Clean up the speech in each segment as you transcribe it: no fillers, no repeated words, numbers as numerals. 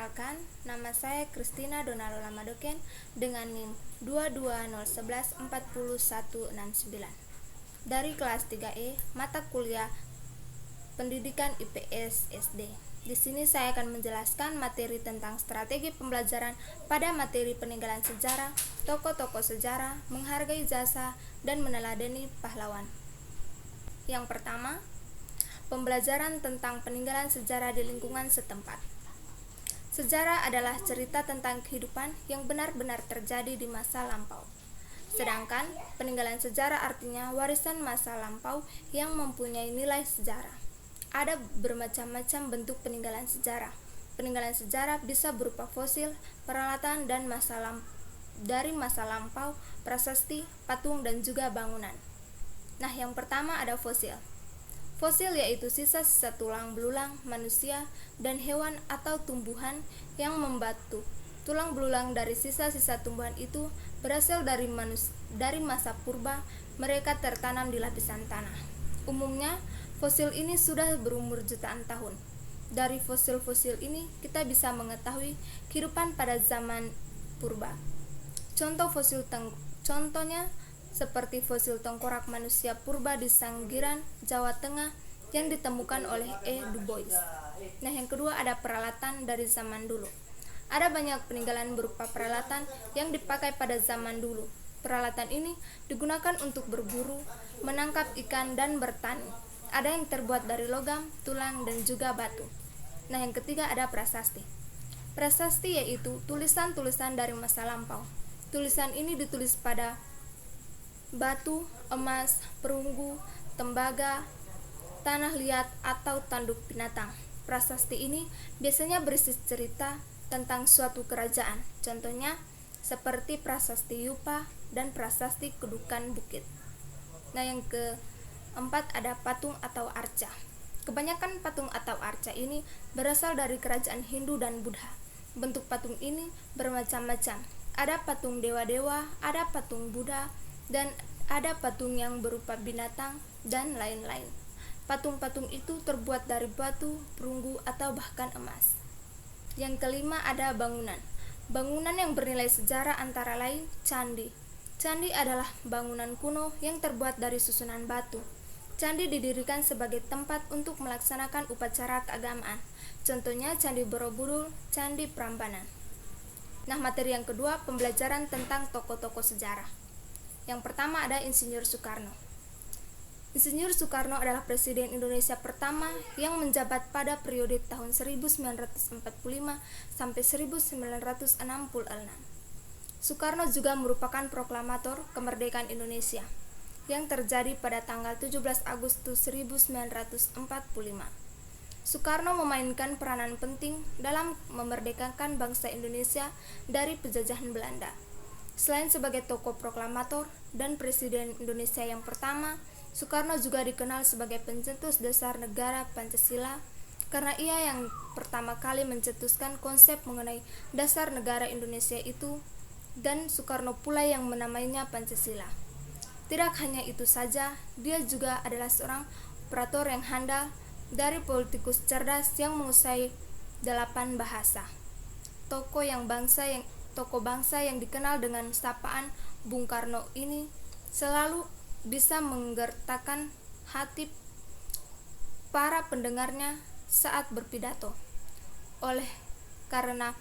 Perkenalkan, nama saya Kristina Donalola Madoken dengan NIM 22011401169 dari kelas 3E mata kuliah Pendidikan IPS SD. Di sini saya akan menjelaskan materi tentang strategi pembelajaran pada materi peninggalan sejarah, tokoh-tokoh sejarah, menghargai jasa, dan meneladani pahlawan. Yang pertama, pembelajaran tentang peninggalan sejarah di lingkungan setempat. Sejarah adalah cerita tentang kehidupan yang benar-benar terjadi di masa lampau. Sedangkan peninggalan sejarah artinya warisan masa lampau yang mempunyai nilai sejarah. Ada bermacam-macam bentuk peninggalan sejarah. Peninggalan sejarah bisa berupa fosil, peralatan, dan dari masa lampau, prasasti, patung, dan juga bangunan. Nah, yang pertama ada fosil. Fosil yaitu sisa-sisa tulang belulang manusia dan hewan atau tumbuhan yang membatu. Tulang belulang dari sisa-sisa tumbuhan itu berasal dari masa purba. Mereka tertanam di lapisan tanah. Umumnya, fosil ini sudah berumur jutaan tahun. Dari fosil-fosil ini, kita bisa mengetahui kehidupan pada zaman purba. Contohnya seperti fosil tengkorak manusia purba di Sanggiran, Jawa Tengah yang ditemukan oleh E. Du Bois. Nah, yang kedua ada peralatan dari zaman dulu. Ada banyak peninggalan berupa peralatan yang dipakai pada zaman dulu. Peralatan ini digunakan untuk berburu, menangkap ikan, dan bertani. Ada yang terbuat dari logam, tulang, dan juga batu. Nah, yang ketiga ada prasasti. Prasasti yaitu tulisan-tulisan dari masa lampau. Tulisan ini ditulis pada batu, emas, perunggu, tembaga, tanah liat, atau tanduk binatang. Prasasti ini biasanya berisi cerita tentang suatu kerajaan. Contohnya seperti prasasti Yupa dan prasasti Kedukan Bukit. Nah, yang keempat ada patung atau arca. Kebanyakan patung atau arca ini berasal dari kerajaan Hindu dan Buddha. Bentuk patung ini bermacam-macam. Ada patung dewa-dewa, ada patung Buddha, dan ada patung yang berupa binatang dan lain-lain. Patung-patung itu terbuat dari batu, perunggu, atau bahkan emas. Yang kelima ada bangunan. Bangunan yang bernilai sejarah antara lain candi. Candi adalah bangunan kuno yang terbuat dari susunan batu. Candi didirikan sebagai tempat untuk melaksanakan upacara keagamaan. Contohnya Candi Borobudur, Candi Prambanan. Nah, materi yang kedua pembelajaran tentang tokoh-tokoh sejarah. Yang pertama ada Insinyur Soekarno. Insinyur Soekarno adalah Presiden Indonesia pertama yang menjabat pada periode tahun 1945 sampai 1966. Soekarno juga merupakan proklamator kemerdekaan Indonesia yang terjadi pada tanggal 17 Agustus 1945. Soekarno memainkan peranan penting dalam memerdekakan bangsa Indonesia dari penjajahan Belanda. Selain sebagai tokoh proklamator dan Presiden Indonesia yang pertama, Soekarno juga dikenal sebagai pencetus dasar negara Pancasila karena ia yang pertama kali mencetuskan konsep mengenai dasar negara Indonesia itu, dan Soekarno pula yang menamainya Pancasila. Tidak hanya itu saja, dia juga adalah seorang operator yang handal dari politikus cerdas yang menguasai 8 bahasa. Tokoh bangsa yang dikenal dengan sapaan Bung Karno ini selalu bisa menggetarkan hati para pendengarnya saat berpidato. Oleh karena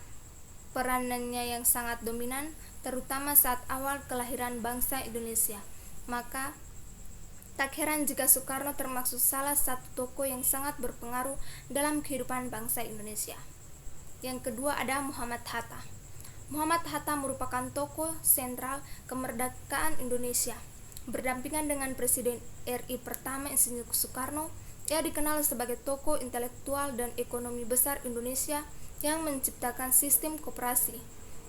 peranannya yang sangat dominan, terutama saat awal kelahiran bangsa Indonesia, maka tak heran jika Soekarno termasuk salah satu tokoh yang sangat berpengaruh dalam kehidupan bangsa Indonesia. Yang kedua ada Muhammad Hatta. Muhammad Hatta merupakan tokoh sentral kemerdekaan Indonesia. Berdampingan dengan Presiden RI pertama Insinyur Soekarno, ia dikenal sebagai tokoh intelektual dan ekonomi besar Indonesia yang menciptakan sistem koperasi.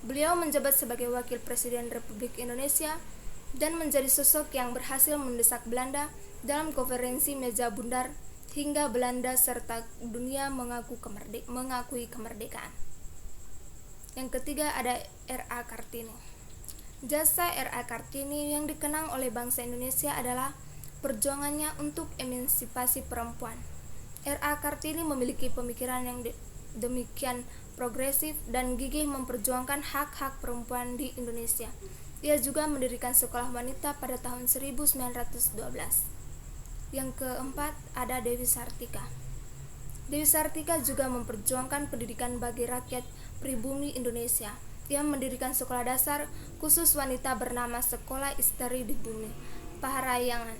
Beliau menjabat sebagai Wakil Presiden Republik Indonesia dan menjadi sosok yang berhasil mendesak Belanda dalam konferensi meja bundar hingga Belanda serta dunia mengakui kemerdekaan. Yang ketiga ada R.A. Kartini. Jasa R.A. Kartini yang dikenang oleh bangsa Indonesia adalah perjuangannya untuk emansipasi perempuan. R.A. Kartini memiliki pemikiran yang demikian progresif, dan gigih memperjuangkan hak-hak perempuan di Indonesia. Ia juga mendirikan sekolah wanita pada tahun 1912. Yang keempat ada Dewi Sartika. Dewi Sartika juga memperjuangkan pendidikan bagi rakyat pribumi Indonesia. Ia mendirikan sekolah dasar khusus wanita bernama Sekolah Istri di Bumi Paharayangan.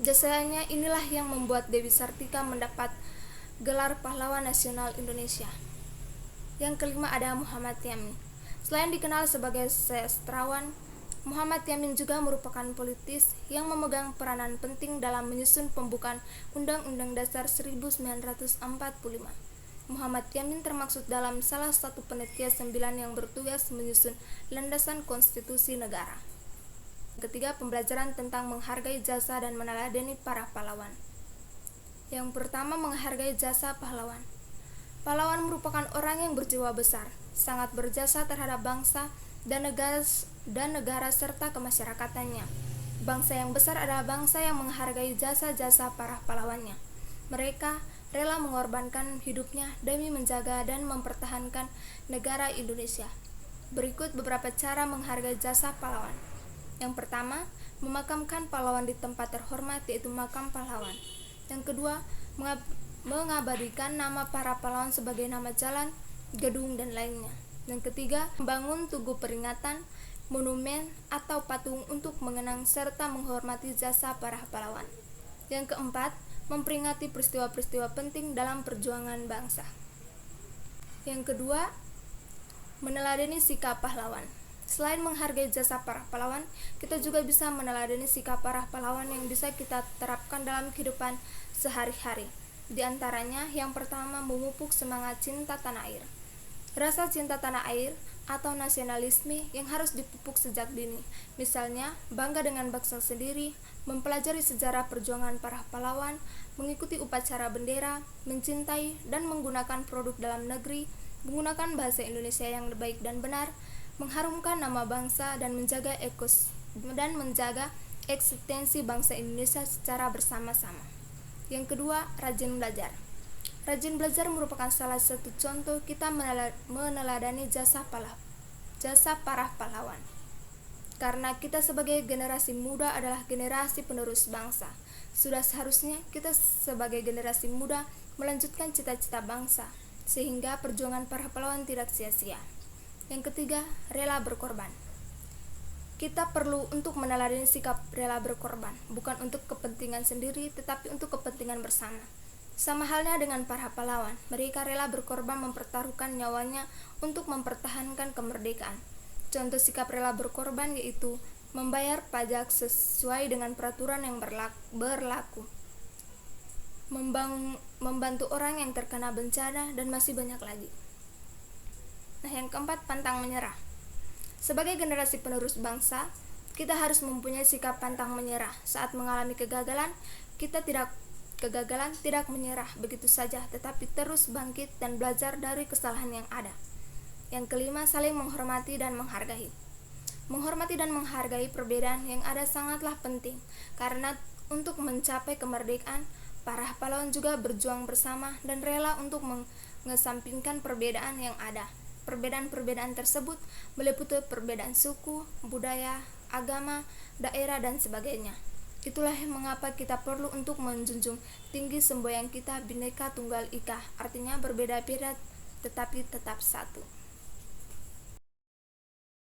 Jasanya inilah yang membuat Dewi Sartika mendapat gelar pahlawan nasional Indonesia. Yang kelima ada Muhammad Yamin. Selain dikenal sebagai sastrawan, Muhammad Yamin juga merupakan politis yang memegang peranan penting dalam menyusun pembukaan Undang-Undang Dasar 1945. Muhammad Yamin termaksud dalam salah satu panitia 9 yang bertugas menyusun landasan konstitusi negara. Ketiga, pembelajaran tentang menghargai jasa dan meneladani para pahlawan. Yang pertama, menghargai jasa pahlawan. Pahlawan merupakan orang yang berjiwa besar, sangat berjasa terhadap bangsa dan negara serta kemasyarakatannya. Bangsa yang besar adalah bangsa yang menghargai jasa-jasa para pahlawannya. Mereka rela mengorbankan hidupnya demi menjaga dan mempertahankan negara Indonesia. Berikut beberapa cara menghargai jasa pahlawan. Yang pertama, memakamkan pahlawan di tempat terhormat, yaitu makam pahlawan. Yang kedua, mengabadikan nama para pahlawan sebagai nama jalan, gedung, dan lainnya. Yang ketiga, membangun tugu peringatan, monumen, atau patung untuk mengenang serta menghormati jasa para pahlawan. Yang keempat, memperingati peristiwa-peristiwa penting dalam perjuangan bangsa. Yang kedua, meneladani sikap pahlawan. Selain menghargai jasa para pahlawan, kita juga bisa meneladani sikap para pahlawan yang bisa kita terapkan dalam kehidupan sehari-hari. Di antaranya, yang pertama, memupuk semangat cinta tanah air. Rasa cinta tanah air atau nasionalisme yang harus dipupuk sejak dini. Misalnya, bangga dengan bangsa sendiri, mempelajari sejarah perjuangan para pahlawan, mengikuti upacara bendera, mencintai dan menggunakan produk dalam negeri, menggunakan bahasa Indonesia yang baik dan benar, mengharumkan nama bangsa dan menjaga eksistensi bangsa Indonesia secara bersama-sama. Yang kedua, rajin belajar. Rajin belajar merupakan salah satu contoh kita meneladani jasa para pahlawan. Karena kita sebagai generasi muda adalah generasi penerus bangsa, sudah seharusnya kita sebagai generasi muda melanjutkan cita-cita bangsa, sehingga perjuangan para pahlawan tidak sia-sia. Yang ketiga, rela berkorban. Kita perlu untuk meneladani sikap rela berkorban, bukan untuk kepentingan sendiri, tetapi untuk kepentingan bersama. Sama halnya dengan para pahlawan, mereka rela berkorban mempertaruhkan nyawanya untuk mempertahankan kemerdekaan. Contoh sikap rela berkorban yaitu membayar pajak sesuai dengan peraturan yang berlaku, membantu orang yang terkena bencana, dan masih banyak lagi. Nah, yang keempat, pantang menyerah. Sebagai generasi penerus bangsa, kita harus mempunyai sikap pantang menyerah. Saat mengalami kegagalan, kita tidak menyerah begitu saja, tetapi terus bangkit dan belajar dari kesalahan yang ada. Yang kelima, saling menghormati dan menghargai. Menghormati dan menghargai perbedaan yang ada sangatlah penting, karena untuk mencapai kemerdekaan, para pahlawan juga berjuang bersama dan rela untuk mengesampingkan perbedaan yang ada. Perbedaan-perbedaan tersebut meliputi perbedaan suku, budaya, agama, daerah, dan sebagainya. Itulah mengapa kita perlu untuk menjunjung tinggi semboyan kita Bhinneka Tunggal Ika, artinya berbeda-beda tetapi tetap satu.